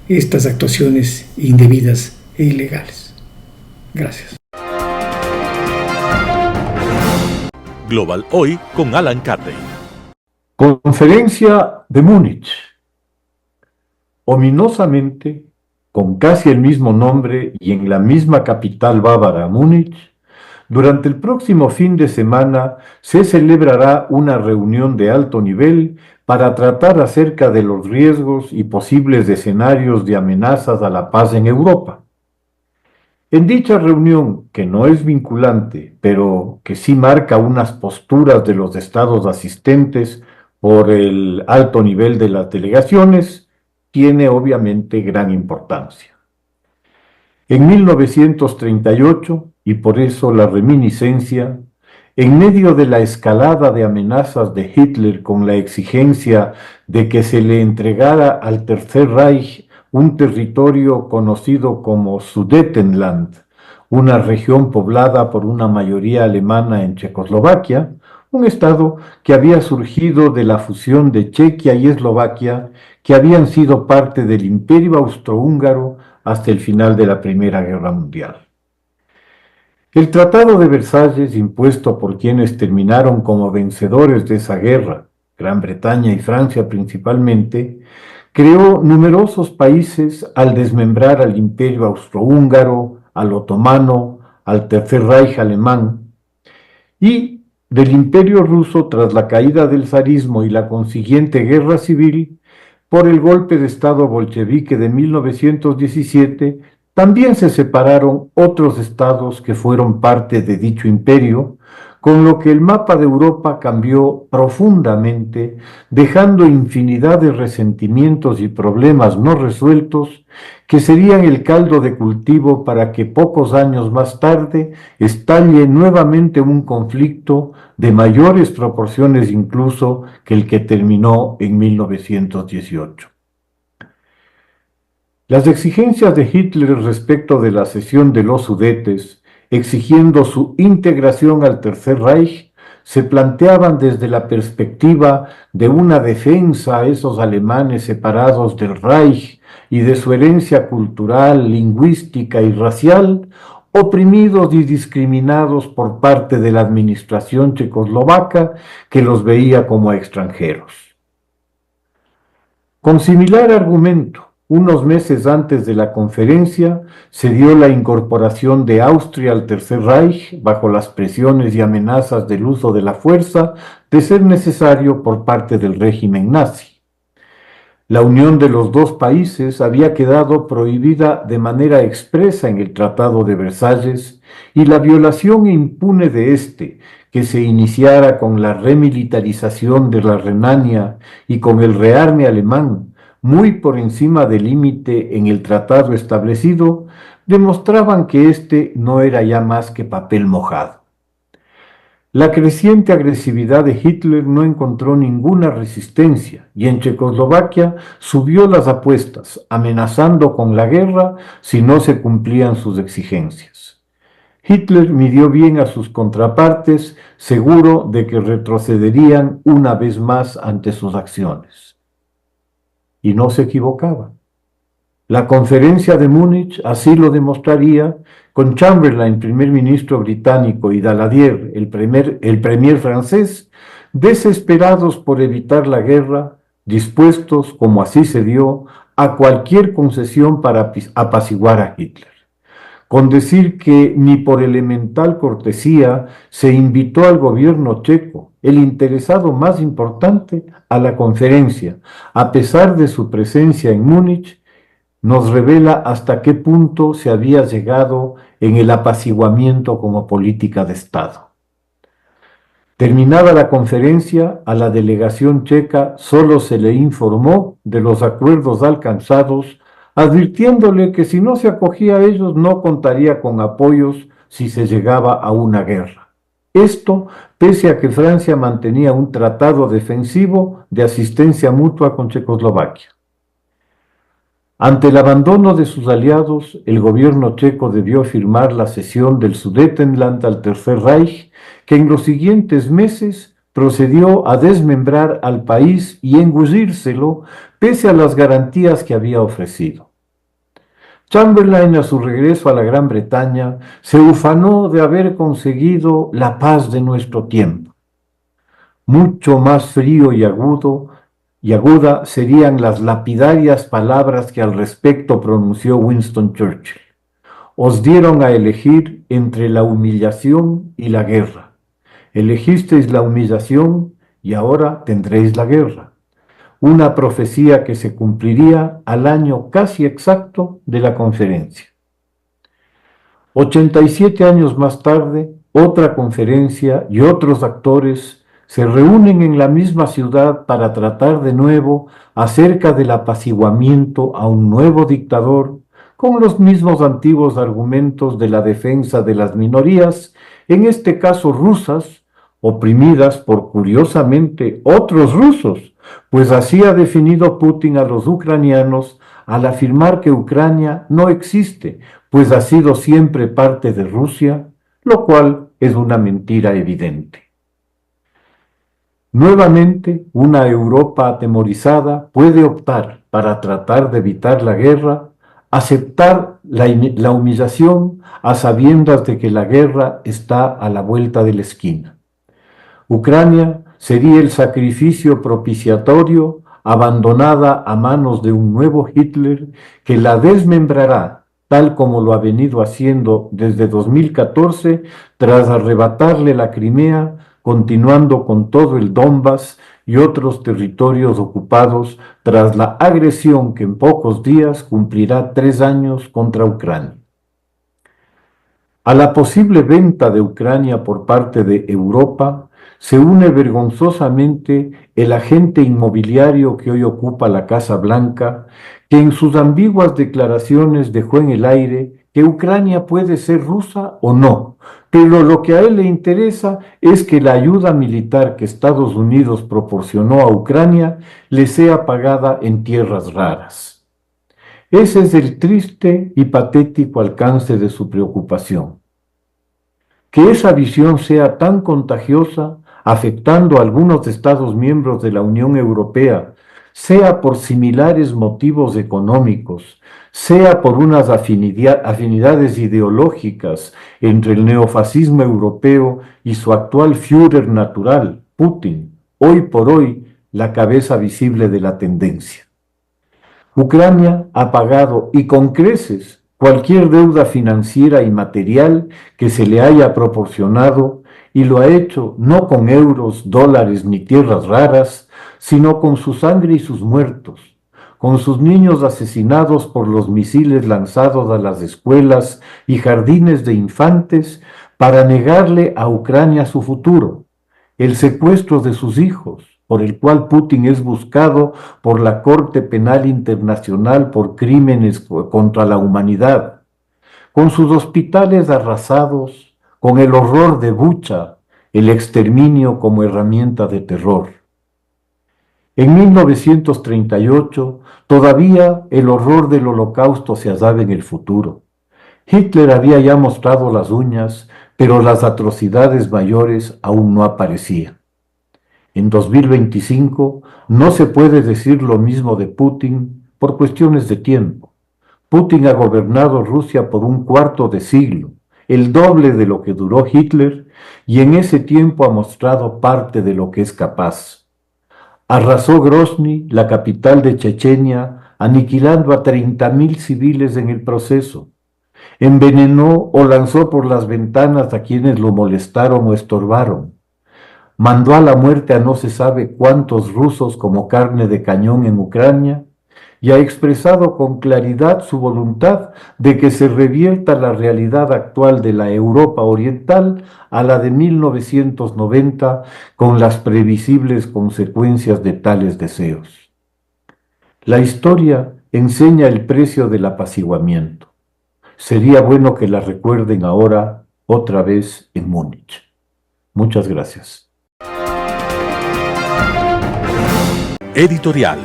estas actuaciones indebidas e ilegales. Gracias. Global Hoy con Alan Carney. Conferencia de Múnich. Ominosamente, con casi el mismo nombre y en la misma capital bávara, Múnich, durante el próximo fin de semana se celebrará una reunión de alto nivel para tratar acerca de los riesgos y posibles escenarios de amenazas a la paz en Europa. En dicha reunión, que no es vinculante, pero que sí marca unas posturas de los estados asistentes por el alto nivel de las delegaciones, tiene obviamente gran importancia. En 1938, y por eso la reminiscencia, en medio de la escalada de amenazas de Hitler con la exigencia de que se le entregara al Tercer Reich un territorio conocido como Sudetenland, una región poblada por una mayoría alemana en Checoslovaquia, un estado que había surgido de la fusión de Chequia y Eslovaquia, que habían sido parte del Imperio Austrohúngaro hasta el final de la Primera Guerra Mundial. El Tratado de Versalles, impuesto por quienes terminaron como vencedores de esa guerra, Gran Bretaña y Francia principalmente, creó numerosos países al desmembrar al Imperio Austrohúngaro, al Otomano, al Tercer Reich alemán, y del Imperio Ruso tras la caída del zarismo y la consiguiente guerra civil, por el golpe de Estado bolchevique de 1917, también se separaron otros estados que fueron parte de dicho imperio, con lo que el mapa de Europa cambió profundamente, dejando infinidad de resentimientos y problemas no resueltos que serían el caldo de cultivo para que pocos años más tarde estalle nuevamente un conflicto de mayores proporciones incluso que el que terminó en 1918. Las exigencias de Hitler respecto de la cesión de los Sudetes, exigiendo su integración al Tercer Reich, se planteaban desde la perspectiva de una defensa a esos alemanes separados del Reich y de su herencia cultural, lingüística y racial, oprimidos y discriminados por parte de la administración checoslovaca que los veía como extranjeros. Con similar argumento, unos meses antes de la conferencia, se dio la incorporación de Austria al Tercer Reich bajo las presiones y amenazas del uso de la fuerza de ser necesario por parte del régimen nazi. La unión de los dos países había quedado prohibida de manera expresa en el Tratado de Versalles y la violación impune de este, que se iniciara con la remilitarización de la Renania y con el rearme alemán, muy por encima del límite en el tratado establecido, demostraban que este no era ya más que papel mojado. La creciente agresividad de Hitler no encontró ninguna resistencia y en Checoslovaquia subió las apuestas, amenazando con la guerra si no se cumplían sus exigencias. Hitler midió bien a sus contrapartes, seguro de que retrocederían una vez más ante sus acciones. Y no se equivocaba. La conferencia de Múnich así lo demostraría, con Chamberlain, primer ministro británico, y Daladier, el premier francés, desesperados por evitar la guerra, dispuestos, como así se dio, a cualquier concesión para apaciguar a Hitler. Con decir que ni por elemental cortesía se invitó al gobierno checo, el interesado más importante, a la conferencia, a pesar de su presencia en Múnich, nos revela hasta qué punto se había llegado en el apaciguamiento como política de Estado. Terminada la conferencia, a la delegación checa solo se le informó de los acuerdos alcanzados, advirtiéndole que si no se acogía a ellos no contaría con apoyos si se llegaba a una guerra. Esto pese a que Francia mantenía un tratado defensivo de asistencia mutua con Checoslovaquia. Ante el abandono de sus aliados, el gobierno checo debió firmar la cesión del Sudetenland al Tercer Reich, que en los siguientes meses procedió a desmembrar al país y engullírselo pese a las garantías que había ofrecido. Chamberlain, a su regreso a la Gran Bretaña, se ufanó de haber conseguido la paz de nuestro tiempo. Mucho más frío y aguda serían las lapidarias palabras que al respecto pronunció Winston Churchill. Os dieron a elegir entre la humillación y la guerra. Elegisteis la humillación y ahora tendréis la guerra. Una profecía que se cumpliría al año casi exacto de la conferencia. 87 años más tarde, otra conferencia y otros actores se reúnen en la misma ciudad para tratar de nuevo acerca del apaciguamiento a un nuevo dictador, con los mismos antiguos argumentos de la defensa de las minorías, en este caso rusas, oprimidas por, curiosamente, otros rusos, pues así ha definido Putin a los ucranianos al afirmar que Ucrania no existe, pues ha sido siempre parte de Rusia, lo cual es una mentira evidente. Nuevamente, una Europa atemorizada puede optar, para tratar de evitar la guerra, aceptar la humillación a sabiendas de que la guerra está a la vuelta de la esquina. Ucrania sería el sacrificio propiciatorio, abandonada a manos de un nuevo Hitler que la desmembrará, tal como lo ha venido haciendo desde 2014, tras arrebatarle la Crimea, continuando con todo el Donbass y otros territorios ocupados tras la agresión que en pocos días cumplirá 3 años contra Ucrania. A la posible venta de Ucrania por parte de Europa se une vergonzosamente el agente inmobiliario que hoy ocupa la Casa Blanca, que en sus ambiguas declaraciones dejó en el aire que Ucrania puede ser rusa o no, pero lo que a él le interesa es que la ayuda militar que Estados Unidos proporcionó a Ucrania le sea pagada en tierras raras. Ese es el triste y patético alcance de su preocupación. Que esa visión sea tan contagiosa, afectando a algunos Estados miembros de la Unión Europea, sea por similares motivos económicos, sea por unas afinidades ideológicas entre el neofascismo europeo y su actual Führer natural, Putin, hoy por hoy la cabeza visible de la tendencia. Ucrania ha pagado, y con creces, cualquier deuda financiera y material que se le haya proporcionado, y lo ha hecho no con euros, dólares ni tierras raras, sino con su sangre y sus muertos, con sus niños asesinados por los misiles lanzados a las escuelas y jardines de infantes para negarle a Ucrania su futuro, el secuestro de sus hijos, por el cual Putin es buscado por la Corte Penal Internacional por crímenes contra la humanidad, con sus hospitales arrasados, con el horror de Bucha, el exterminio como herramienta de terror. En 1938, todavía el horror del Holocausto se hallaba en el futuro. Hitler había ya mostrado las uñas, pero las atrocidades mayores aún no aparecían. En 2025 no se puede decir lo mismo de Putin por cuestiones de tiempo. Putin ha gobernado Rusia por un cuarto de siglo, el doble de lo que duró Hitler, y en ese tiempo ha mostrado parte de lo que es capaz. Arrasó Grozny, la capital de Chechenia, aniquilando a 30.000 civiles en el proceso. Envenenó o lanzó por las ventanas a quienes lo molestaron o estorbaron. Mandó a la muerte a no se sabe cuántos rusos como carne de cañón en Ucrania y ha expresado con claridad su voluntad de que se revierta la realidad actual de la Europa oriental a la de 1990 con las previsibles consecuencias de tales deseos. La historia enseña el precio del apaciguamiento. Sería bueno que la recuerden ahora otra vez en Múnich. Muchas gracias. Editorial.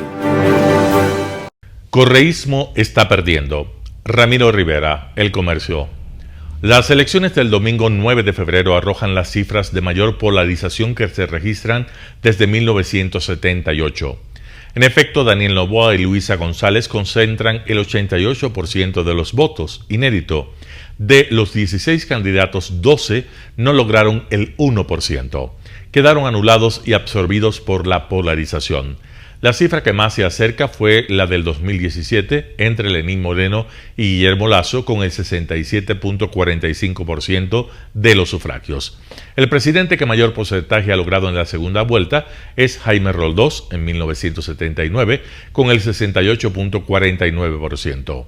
Correísmo está perdiendo. Ramiro Rivera, El Comercio. Las elecciones del domingo 9 de febrero arrojan las cifras de mayor polarización que se registran desde 1978. En efecto, Daniel Noboa y Luisa González concentran el 88% de los votos, inédito. De los 16 candidatos, 12 no lograron el 1%. Quedaron anulados y absorbidos por la polarización. La cifra que más se acerca fue la del 2017 entre Lenín Moreno y Guillermo Lasso con el 67.45% de los sufragios. El presidente que mayor porcentaje ha logrado en la segunda vuelta es Jaime Roldós en 1979 con el 68.49%.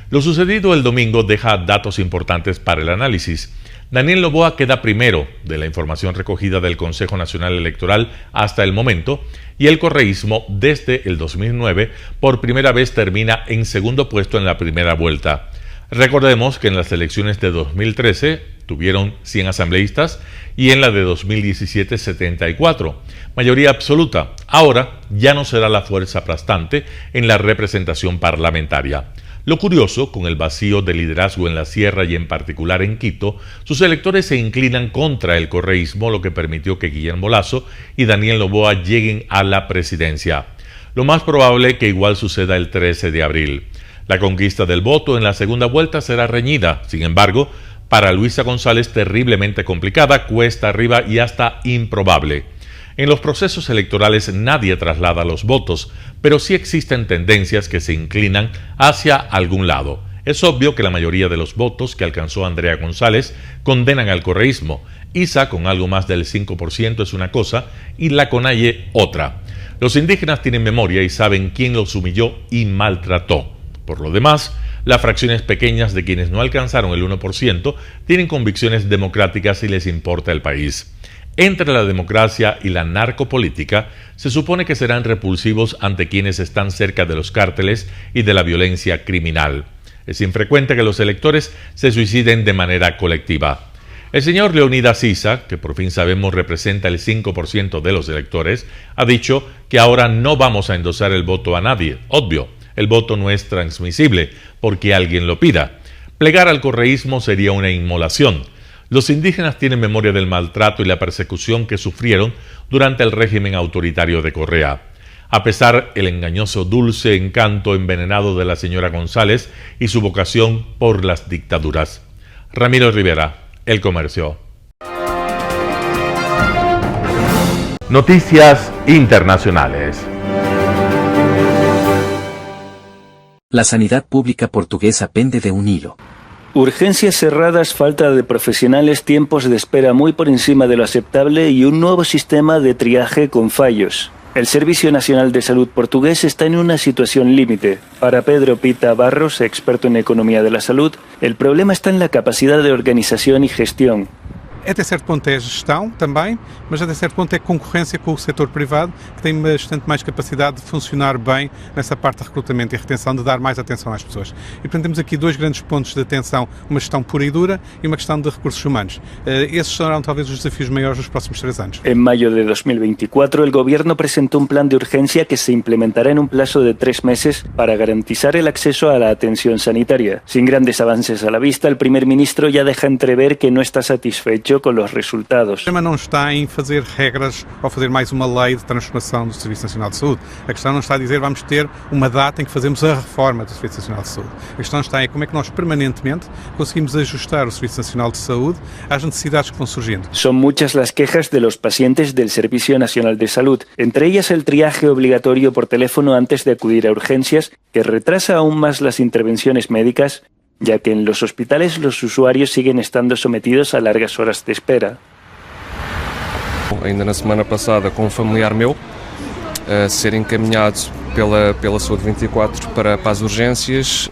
Lo sucedido el domingo deja datos importantes para el análisis. Daniel Noboa queda primero de la información recogida del Consejo Nacional Electoral hasta el momento y el correísmo desde el 2009 por primera vez termina en segundo puesto en la primera vuelta. Recordemos que en las elecciones de 2013 tuvieron 100 asambleístas y en la de 2017 74, mayoría absoluta. Ahora ya no será la fuerza aplastante en la representación parlamentaria. Lo curioso, con el vacío de liderazgo en la sierra y en particular en Quito, sus electores se inclinan contra el correísmo, lo que permitió que Guillermo Lasso y Daniel Noboa lleguen a la presidencia. Lo más probable que igual suceda el 13 de abril. La conquista del voto en la segunda vuelta será reñida, sin embargo, para Luisa González terriblemente complicada, cuesta arriba y hasta improbable. En los procesos electorales nadie traslada los votos, pero sí existen tendencias que se inclinan hacia algún lado. Es obvio que la mayoría de los votos que alcanzó Andrea González condenan al correísmo. Isa, con algo más del 5%, es una cosa y la CONAIE otra. Los indígenas tienen memoria y saben quién los humilló y maltrató. Por lo demás, las fracciones pequeñas de quienes no alcanzaron el 1% tienen convicciones democráticas y les importa el país. Entre la democracia y la narcopolítica, se supone que serán repulsivos ante quienes están cerca de los cárteles y de la violencia criminal. Es infrecuente que los electores se suiciden de manera colectiva. El señor Leonidas Issa, que por fin sabemos representa el 5% de los electores, ha dicho que ahora no vamos a endosar el voto a nadie. Obvio, el voto no es transmisible porque alguien lo pida. Plegar al correísmo sería una inmolación. Los indígenas tienen memoria del maltrato y la persecución que sufrieron durante el régimen autoritario de Correa. A pesar del engañoso dulce encanto envenenado de la señora González y su vocación por las dictaduras. Ramiro Rivera, El Comercio. Noticias internacionales. La sanidad pública portuguesa pende de un hilo. Urgencias cerradas, falta de profesionales, tiempos de espera muy por encima de lo aceptable y un nuevo sistema de triaje con fallos. El Servicio Nacional de Salud portugués está en una situación límite. Para Pedro Pita Barros, experto en economía de la salud, el problema está en la capacidad de organización y gestión. Até certo ponto é a gestão também, mas até certo ponto é concorrência com o setor privado, que tem bastante mais capacidade de funcionar bem nessa parte de recrutamento e retenção, de dar mais atenção às pessoas. E portanto temos aqui dois grandes pontos de atenção, uma gestão pura e dura e uma questão de recursos humanos. Esses serão talvez os desafios maiores nos próximos 3 anos. En mayo de 2024, el Gobierno presentó un plan de urgencia que se implementará en un plazo de 3 meses para garantizar el acceso a la atención sanitaria. Sin grandes avances a la vista, el primer ministro ya deja entrever que no está satisfecho con los resultados. O problema não está em fazer regras ou fazer mais uma lei de transformação do Serviço Nacional de Saúde. A questão não está a dizer vamos ter uma data em que fazemos a reforma do Serviço Nacional de Saúde. A questão está em como é que nós permanentemente conseguimos ajustar o Serviço Nacional de Saúde às necessidades que vão surgindo. Son muchas las quejas de los pacientes del Servicio Nacional de Salud, entre ellas el triaje obligatorio por teléfono antes de acudir a urgencias, que retrasa aún más las intervenciones médicas, ya que en los hospitales los usuarios siguen estando sometidos a largas horas de espera. Ainda na semana passada, com um familiar meu, ser encaminhado pela Saúde 24 para as urgências,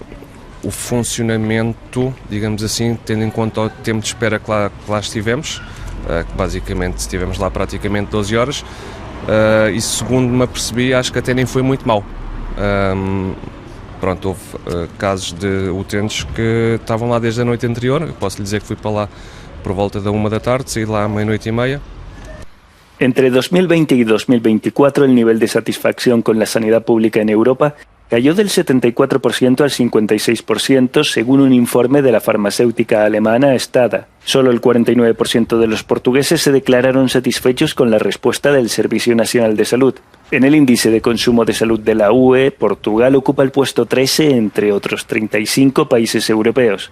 o funcionamento, digamos assim, tendo em conta o tempo de espera que lá estivemos, que basicamente estivemos lá praticamente 12 horas, e segundo me apercebi, acho que até nem foi muito mau. Pronto, houve casos de utentes que estavam lá desde a noite anterior. Eu posso lhe dizer que fui para lá por volta da 1 da tarde, saí lá à 00:30. Entre 2020 y 2024, el nivel de satisfacción con la sanidad pública en Europa cayó del 74% al 56%, según un informe de la farmacéutica alemana Stada. Solo el 49% de los portugueses se declararon satisfechos con la respuesta del Servicio Nacional de Salud. En el índice de consumo de salud de la UE, Portugal ocupa el puesto 13 entre otros 35 países europeos.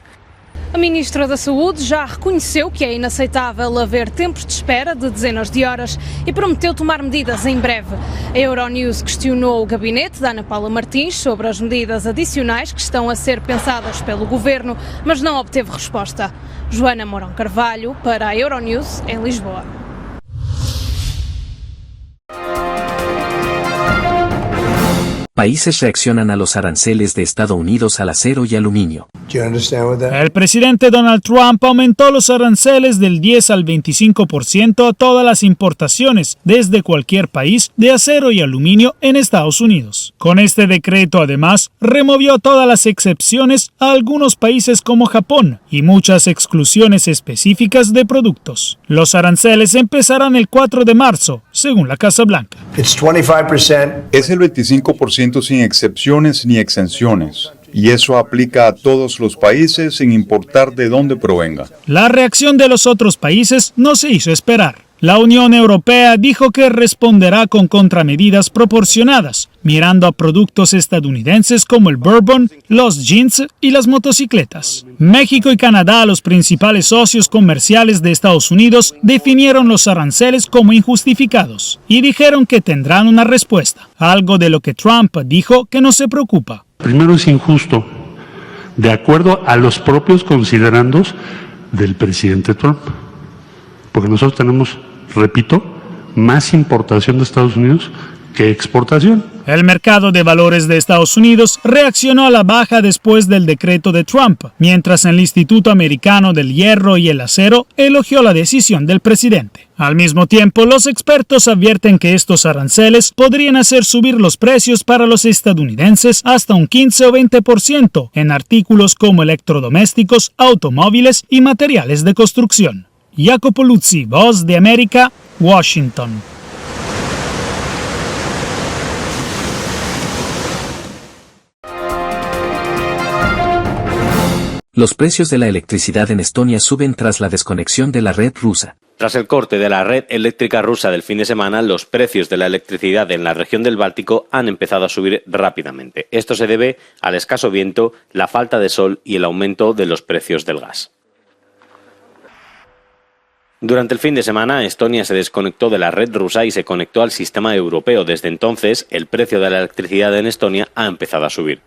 A Ministra da Saúde já reconheceu que é inaceitável haver tempos de espera de dezenas de horas e prometeu tomar medidas em breve. A Euronews questionou o gabinete da Ana Paula Martins sobre as medidas adicionais que estão a ser pensadas pelo Governo, mas não obteve resposta. Joana Mourão Carvalho, para a Euronews, em Lisboa. Países reaccionan a los aranceles de Estados Unidos al acero y aluminio. El presidente Donald Trump aumentó los aranceles del 10 al 25% a todas las importaciones desde cualquier país de acero y aluminio en Estados Unidos. Con este decreto, además, removió todas las excepciones a algunos países como Japón y muchas exclusiones específicas de productos. Los aranceles empezarán el 4 de marzo, según la Casa Blanca. Es el 25% sin excepciones ni exenciones. Y eso aplica a todos los países sin importar de dónde provenga. La reacción de los otros países no se hizo esperar. La Unión Europea dijo que responderá con contramedidas proporcionadas, mirando a productos estadounidenses como el bourbon, los jeans y las motocicletas. México y Canadá, los principales socios comerciales de Estados Unidos, definieron los aranceles como injustificados y dijeron que tendrán una respuesta, algo de lo que Trump dijo que no se preocupa. Primero, es injusto, de acuerdo a los propios considerandos del presidente Trump, porque nosotros tenemos, repito, más importación de Estados Unidos que exportación. El mercado de valores de Estados Unidos reaccionó a la baja después del decreto de Trump, mientras el Instituto Americano del Hierro y el Acero elogió la decisión del presidente. Al mismo tiempo, los expertos advierten que estos aranceles podrían hacer subir los precios para los estadounidenses hasta un 15 o 20% en artículos como electrodomésticos, automóviles y materiales de construcción. Jacopo Luzzi, Voz de América, Washington. Los precios de la electricidad en Estonia suben tras la desconexión de la red rusa. Tras el corte de la red eléctrica rusa del fin de semana, los precios de la electricidad en la región del Báltico han empezado a subir rápidamente. Esto se debe al escaso viento, la falta de sol y el aumento de los precios del gas. Durante el fin de semana, Estonia se desconectó de la red rusa y se conectó al sistema europeo. Desde entonces, el precio de la electricidad en Estonia ha empezado a subir.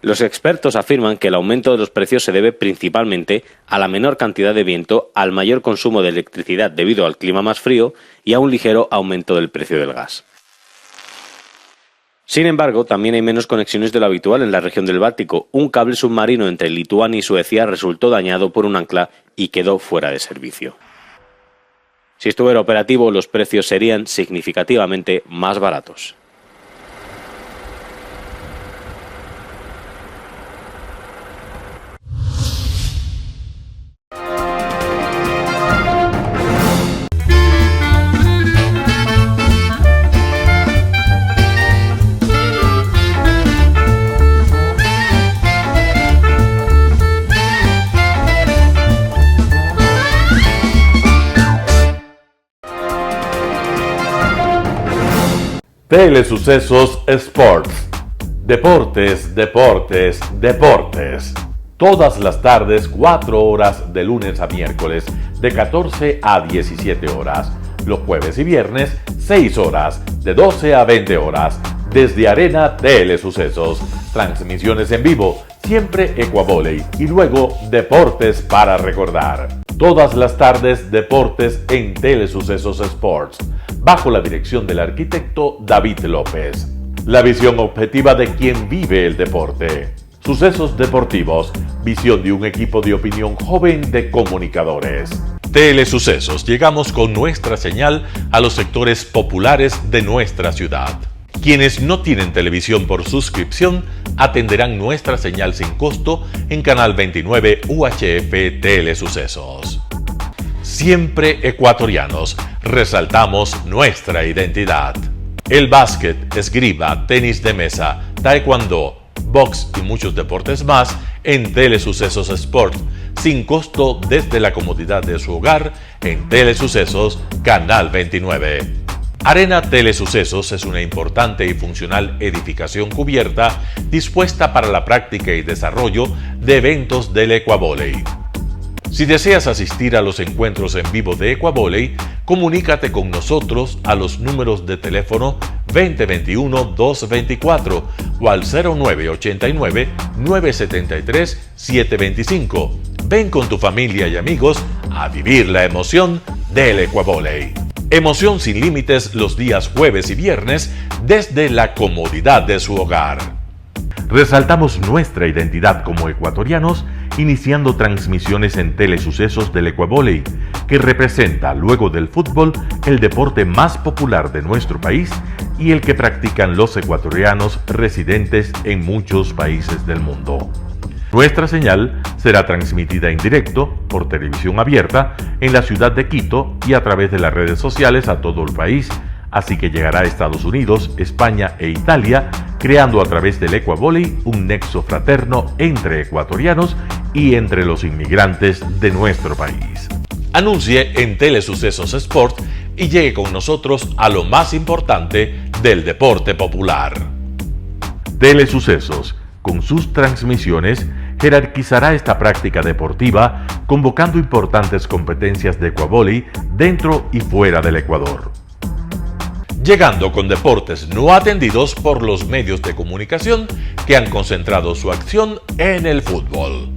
Los expertos afirman que el aumento de los precios se debe principalmente a la menor cantidad de viento, al mayor consumo de electricidad debido al clima más frío y a un ligero aumento del precio del gas. Sin embargo, también hay menos conexiones de lo habitual en la región del Báltico. Un cable submarino entre Lituania y Suecia resultó dañado por un ancla y quedó fuera de servicio. Si estuviera operativo, los precios serían significativamente más baratos. Telesucesos Sports. Deportes, deportes, deportes. Todas las tardes, 4 horas de lunes a miércoles, de 14 a 17 horas. Los jueves y viernes, 6 horas, de 12 a 20 horas. Desde Arena Telesucesos. Transmisiones en vivo, siempre Ecuavoley. Y luego, deportes para recordar. Todas las tardes, deportes en Telesucesos Sports, bajo la dirección del arquitecto David López. La visión objetiva de quien vive el deporte. Sucesos deportivos, visión de un equipo de opinión joven de comunicadores. Telesucesos, llegamos con nuestra señal a los sectores populares de nuestra ciudad. Quienes no tienen televisión por suscripción atenderán nuestra señal sin costo en Canal 29 UHF Telesucesos. Siempre ecuatorianos, resaltamos nuestra identidad. El básquet, esgrima, tenis de mesa, taekwondo, box y muchos deportes más en Telesucesos Sport, sin costo desde la comodidad de su hogar en Telesucesos Canal 29. Arena Telesucesos es una importante y funcional edificación cubierta dispuesta para la práctica y desarrollo de eventos del Ecuavoley. Si deseas asistir a los encuentros en vivo de Ecuavoley, comunícate con nosotros a los números de teléfono 2021-224 o al 0989-973-725. Ven con tu familia y amigos a vivir la emoción del Ecuavoley. Emoción sin límites los días jueves y viernes desde la comodidad de su hogar. Resaltamos nuestra identidad como ecuatorianos iniciando transmisiones en Telesucesos del Ecuavoley, que representa, luego del fútbol, el deporte más popular de nuestro país y el que practican los ecuatorianos residentes en muchos países del mundo. Nuestra señal será transmitida en directo por televisión abierta en la ciudad de Quito y a través de las redes sociales a todo el país, así que llegará a Estados Unidos, España e Italia, creando a través del Ecuavoley un nexo fraterno entre ecuatorianos y entre los inmigrantes de nuestro país. Anuncie en Telesucesos Sport y llegue con nosotros a lo más importante del deporte popular. Telesucesos, con sus transmisiones, jerarquizará esta práctica deportiva, convocando importantes competencias de Ecuavoley dentro y fuera del Ecuador. Llegando con deportes no atendidos por los medios de comunicación que han concentrado su acción en el fútbol.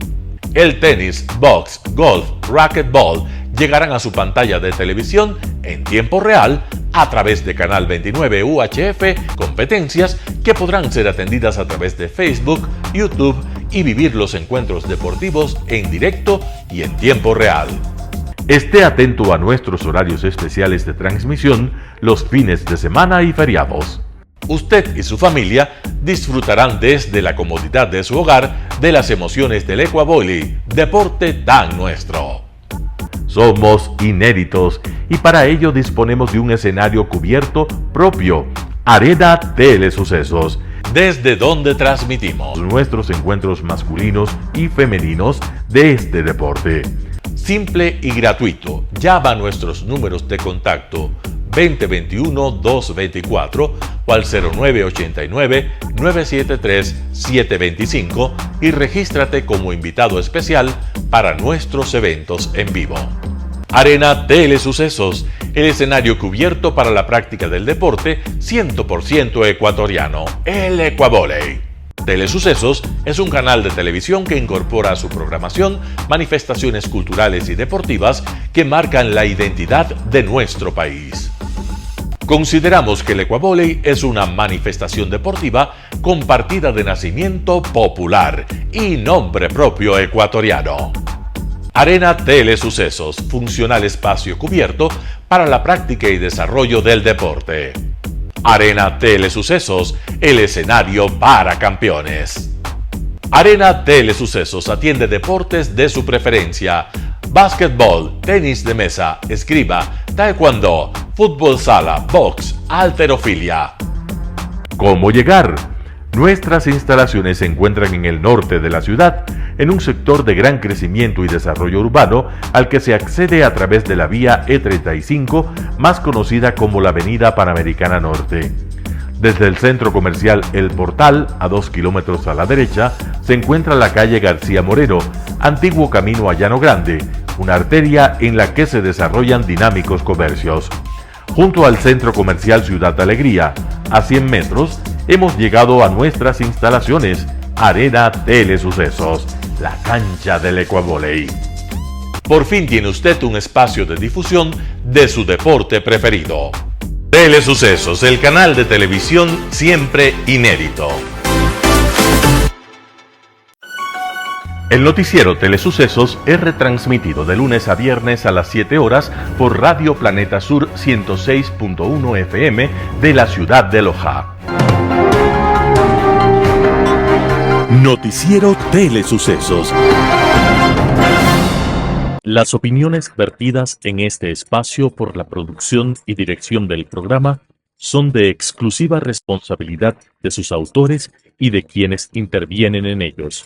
El tenis, box, golf, racquetball llegarán a su pantalla de televisión en tiempo real a través de Canal 29 UHF, competencias que podrán ser atendidas a través de Facebook, YouTube y vivir los encuentros deportivos en directo y en tiempo real. Esté atento a nuestros horarios especiales de transmisión los fines de semana y feriados. Usted y su familia disfrutarán desde la comodidad de su hogar de las emociones del Ecuavoley, deporte tan nuestro. Somos inéditos y para ello disponemos de un escenario cubierto propio, Arena Telesucesos, desde donde transmitimos nuestros encuentros masculinos y femeninos de este deporte. Simple y gratuito. Llama a nuestros números de contacto 2021-224 o al 0989-973-725 y regístrate como invitado especial para nuestros eventos en vivo. Arena Telesucesos, el escenario cubierto para la práctica del deporte 100% ecuatoriano, el Ecuavoley. Telesucesos es un canal de televisión que incorpora a su programación manifestaciones culturales y deportivas que marcan la identidad de nuestro país. Consideramos que el ecuavóley es una manifestación deportiva con partida de nacimiento popular y nombre propio ecuatoriano. Arena Telesucesos, funcional espacio cubierto para la práctica y desarrollo del deporte. Arena Telesucesos, el escenario para campeones. Arena Telesucesos atiende deportes de su preferencia: básquetbol, tenis de mesa, esgrima, taekwondo, fútbol sala, box, halterofilia. ¿Cómo llegar? Nuestras instalaciones se encuentran en el norte de la ciudad, en un sector de gran crecimiento y desarrollo urbano al que se accede a través de la vía E35, más conocida como la Avenida Panamericana Norte. Desde el centro comercial El Portal, a 2 kilómetros a la derecha, se encuentra la calle García Moreno, antiguo camino a Llano Grande, una arteria en la que se desarrollan dinámicos comercios. Junto al centro comercial Ciudad Alegría, a 100 metros, hemos llegado a nuestras instalaciones, Arena Telesucesos, la cancha del ecuavóley. Por fin tiene usted un espacio de difusión de su deporte preferido. Telesucesos, el canal de televisión siempre inédito. El noticiero Telesucesos es retransmitido de lunes a viernes a las 7 horas por Radio Planeta Sur 106.1 FM de la ciudad de Loja. Noticiero Telesucesos. Las opiniones vertidas en este espacio por la producción y dirección del programa son de exclusiva responsabilidad de sus autores y de quienes intervienen en ellos.